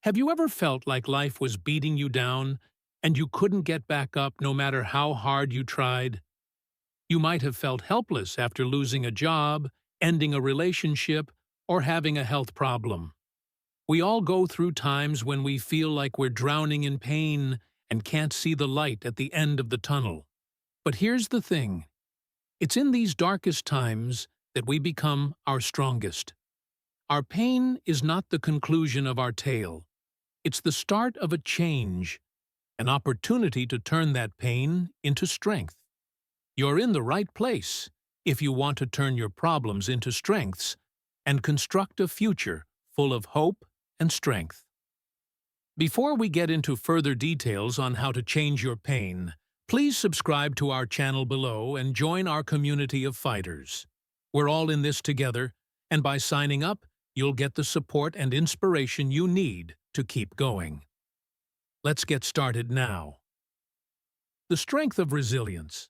Have you ever felt like life was beating you down and you couldn't get back up no matter how hard you tried? You might have felt helpless after losing a job, ending a relationship, or having a health problem. We all go through times when we feel like we're drowning in pain and can't see the light at the end of the tunnel. But here's the thing. It's in these darkest times that we become our strongest. Our pain is not the conclusion of our tale. It's the start of a change, an opportunity to turn that pain into strength. You're in the right place if you want to turn your problems into strengths and construct a future full of hope and strength. Before we get into further details on how to change your pain, please subscribe to our channel below and join our community of fighters. We're all in this together, and by signing up, you'll get the support and inspiration you need to keep going. Let's get started now. The strength of resilience.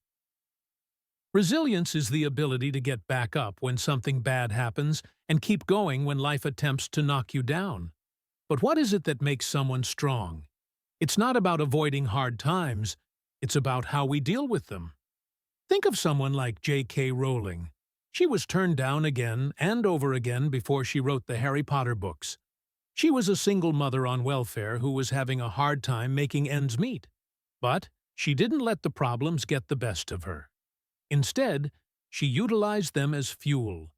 Resilience is the ability to get back up when something bad happens and keep going when life attempts to knock you down. But what is it that makes someone strong? It's not about avoiding hard times, it's about how we deal with them. Think of someone like J.K. Rowling. She was turned down again and over again before she wrote the Harry Potter books. She was a single mother on welfare who was having a hard time making ends meet. But she didn't let the problems get the best of her. Instead, she utilized them as fuel,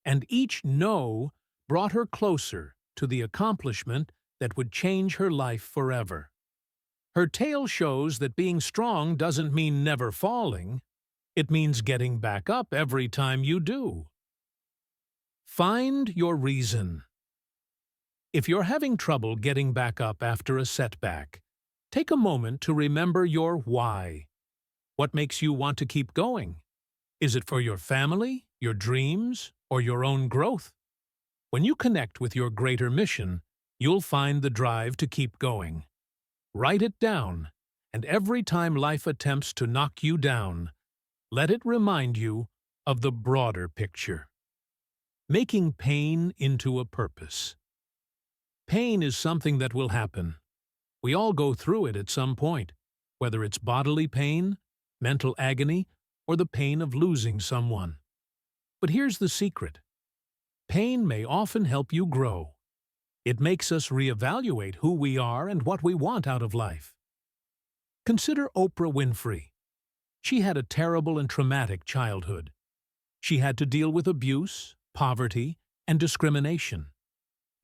and each no brought her closer to the accomplishment that would change her life forever. Her tale shows that being strong doesn't mean never falling. It means getting back up every time you do. Find your reason. If you're having trouble getting back up after a setback, take a moment to remember your why. What makes you want to keep going? Is it for your family, your dreams, or your own growth? When you connect with your greater mission, you'll find the drive to keep going. Write it down, and every time life attempts to knock you down, let it remind you of the broader picture. Making pain into a purpose. Pain is something that will happen. We all go through it at some point, whether it's bodily pain, mental agony, or the pain of losing someone. But here's the secret. Pain may often help you grow. It makes us reevaluate who we are and what we want out of life. Consider Oprah Winfrey. She had a terrible and traumatic childhood. She had to deal with abuse, poverty, and discrimination.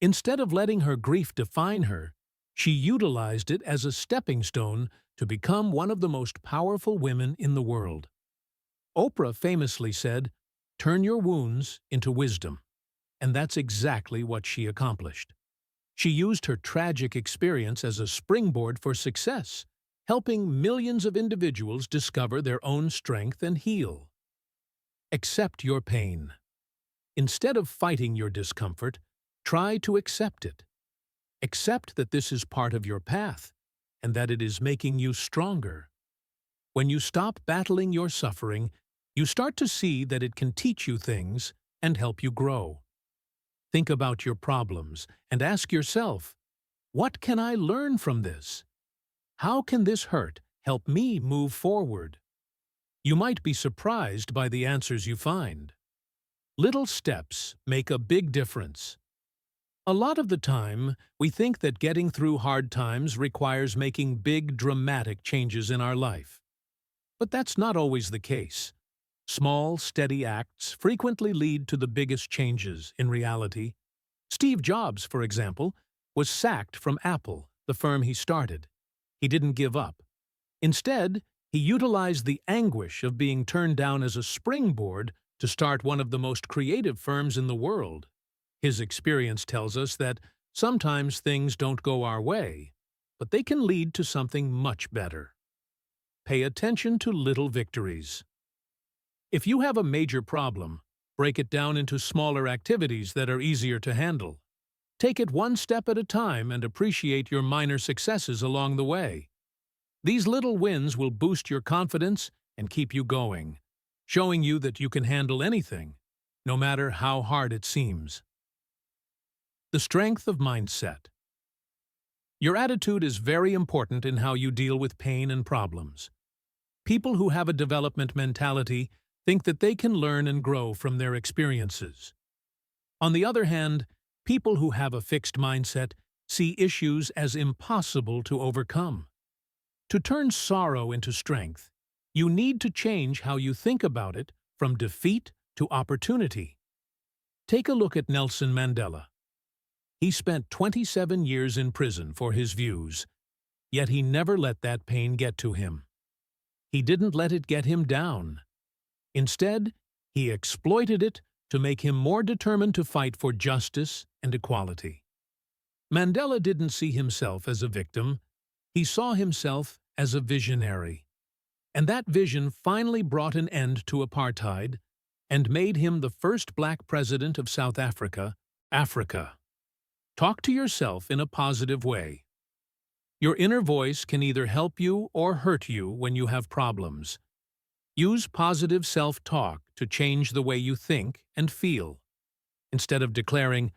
Instead of letting her grief define her, she utilized it as a stepping stone to become one of the most powerful women in the world. Oprah famously said, "Turn your wounds into wisdom." And that's exactly what she accomplished. She used her tragic experience as a springboard for success, helping millions of individuals discover their own strength and heal. Accept your pain. Instead of fighting your discomfort, try to accept it. Accept that this is part of your path, and that it is making you stronger. When you stop battling your suffering, you start to see that it can teach you things and help you grow. Think about your problems and ask yourself, what can I learn from this? How can this hurt help me move forward? You might be surprised by the answers you find. Little steps make a big difference. A lot of the time, we think that getting through hard times requires making big, dramatic changes in our life. But that's not always the case. Small, steady acts frequently lead to the biggest changes in reality. Steve Jobs, for example, was sacked from Apple, the firm he started. He didn't give up. Instead, he utilized the anguish of being turned down as a springboard to start one of the most creative firms in the world. His experience tells us that sometimes things don't go our way, but they can lead to something much better. Pay attention to little victories. If you have a major problem, break it down into smaller activities that are easier to handle. Take it one step at a time and appreciate your minor successes along the way. These little wins will boost your confidence and keep you going, showing you that you can handle anything, no matter how hard it seems. The strength of mindset. Your attitude is very important in how you deal with pain and problems. People who have a development mentality think that they can learn and grow from their experiences. On the other hand, people who have a fixed mindset see issues as impossible to overcome. To turn sorrow into strength, you need to change how you think about it from defeat to opportunity. Take a look at Nelson Mandela. He spent 27 years in prison for his views, yet he never let that pain get to him. He didn't let it get him down. Instead, he exploited it to make him more determined to fight for justice and equality. Mandela didn't see himself as a victim, he saw himself as a visionary. And that vision finally brought an end to apartheid and made him the first black president of South Africa. Talk to yourself in a positive way. Your inner voice can either help you or hurt you when you have problems. Use positive self-talk to change the way you think and feel. Instead of declaring,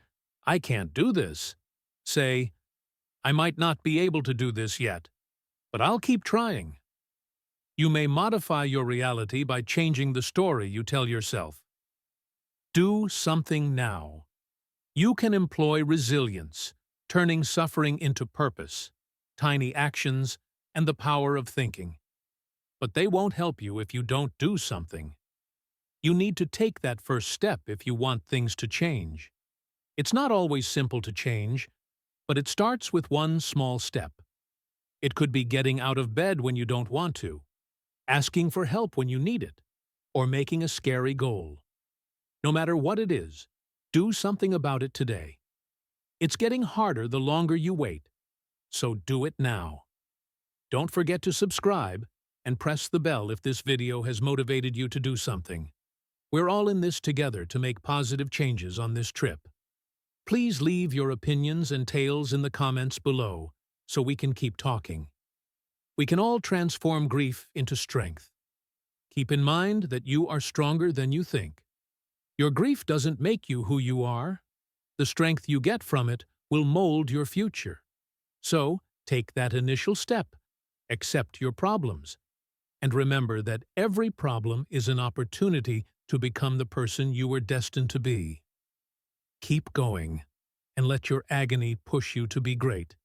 "I can't do this," say, "I might not be able to do this yet, but I'll keep trying." You may modify your reality by changing the story you tell yourself. Do something now. You can employ resilience, turning suffering into purpose, tiny actions, and the power of thinking. But they won't help you if you don't do something. You need to take that first step if you want things to change. It's not always simple to change, but it starts with one small step. It could be getting out of bed when you don't want to, asking for help when you need it, or making a scary goal. No matter what it is, do something about it today. It's getting harder the longer you wait, so do it now. Don't forget to subscribe and press the bell if this video has motivated you to do something. We're all in this together to make positive changes on this trip. Please leave your opinions and tales in the comments below so we can keep talking. We can all transform grief into strength. Keep in mind that you are stronger than you think. Your grief doesn't make you who you are. The strength you get from it will mold your future. So, take that initial step. Accept your problems. And remember that every problem is an opportunity to become the person you were destined to be. Keep going, and let your agony push you to be great.